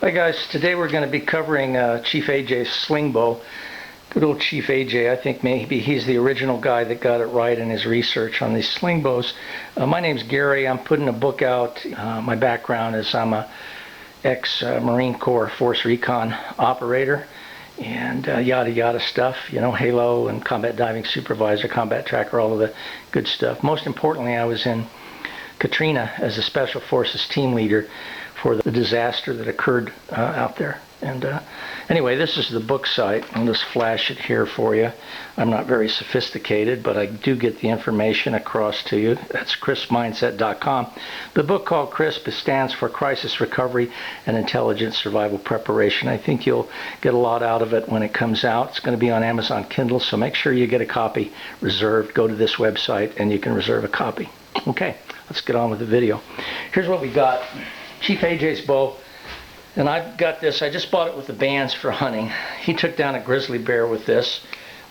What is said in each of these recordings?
Hi guys, today we're going to be covering Chief AJ's sling bow. Good old Chief AJ, I think maybe he's the original guy that got it right in his research on these sling bows. My name's Gary. I'm putting a book out. My background is I'm a ex-Marine Corps Force Recon operator and yada yada stuff, you know, Halo and combat diving supervisor, combat tracker, all of the good stuff. Most importantly, I was in Katrina as a Special Forces team leader for the disaster that occurred out there. And anyway, this is the book site. I'll just flash it here for you. I'm not very sophisticated, but I do get the information across to you. That's crispmindset.com. The book called CRISP stands for Crisis Recovery and Intelligent Survival Preparation. I think you'll get a lot out of it when it comes out. It's going to be on Amazon Kindle, so make sure you get a copy reserved. Go to this website and you can reserve a copy. Okay, let's get on with the video. Here's what we got. Chief AJ's bow, and I've got this. I just bought it with the bands for hunting. He took down a grizzly bear with this.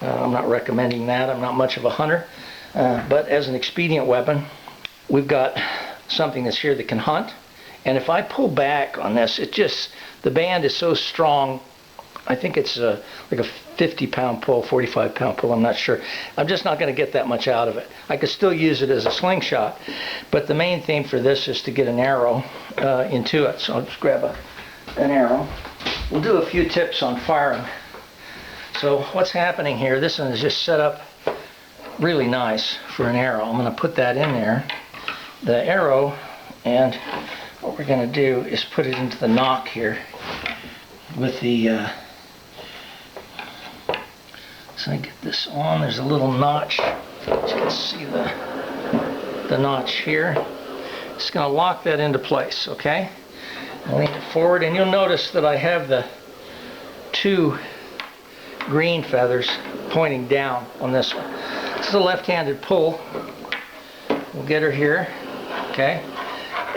I'm not recommending that. I'm not much of a hunter, but as an expedient weapon, we've got something that's here that can hunt. And if I pull back on this, the band is so strong. I think it's like a 50-pound pull, 45-pound pull, I'm not sure. I'm just not going to get that much out of it. I could still use it as a slingshot, but the main thing for this is to get an arrow into it. So I'll just grab an arrow. We'll do a few tips on firing. So what's happening here, this one is just set up really nice for an arrow. I'm going to put that in there, the arrow, and what we're going to do is put it into the nock here with the so I get this on. There's a little notch. You can see the notch here. Just going to lock that into place, okay? I'll lean it forward, and you'll notice that I have the two green feathers pointing down on this one. This is a left-handed pull. We'll get her here, okay?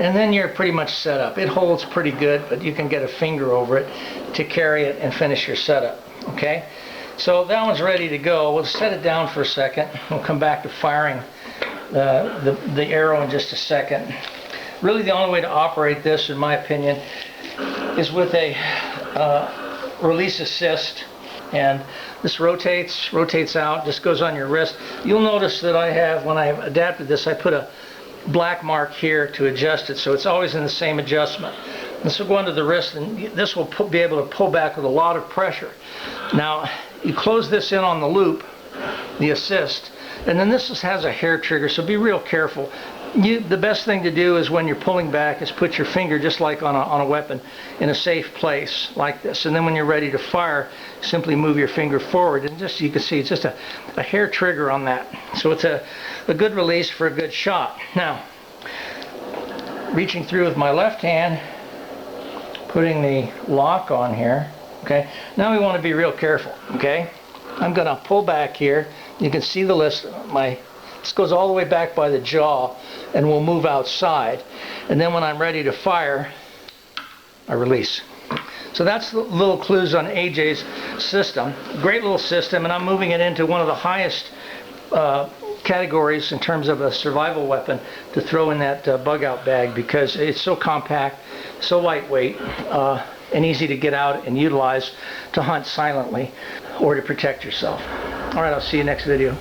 And then you're pretty much set up. It holds pretty good, but you can get a finger over it to carry it and finish your setup, okay? So that one's ready to go. We'll set it down for a second. We'll come back to firing the arrow in just a second. Really the only way to operate this, in my opinion, is with a release assist. And this rotates out, just goes on your wrist. You'll notice that I have, when I adapted this, I put a black mark here to adjust it, so it's always in the same adjustment. This will go under the wrist, and this will be able to pull back with a lot of pressure. Now, you close this in on the loop, the assist, and then this has a hair trigger, so be real careful. The best thing to do is when you're pulling back is put your finger, just like on a weapon, in a safe place like this. And then when you're ready to fire, simply move your finger forward. And just, you can see, it's just a hair trigger on that. So it's a good release for a good shot. Now, reaching through with my left hand, putting the lock on here. Okay, now we want to be real careful, okay? I'm going to pull back here. You can see the list. This goes all the way back by the jaw, and we'll move outside. And then when I'm ready to fire, I release. So that's the little clues on AJ's system. Great little system, and I'm moving it into one of the highest categories in terms of a survival weapon to throw in that bug out bag, because it's so compact, so lightweight, and easy to get out and utilize to hunt silently or to protect yourself. All right, I'll see you next video.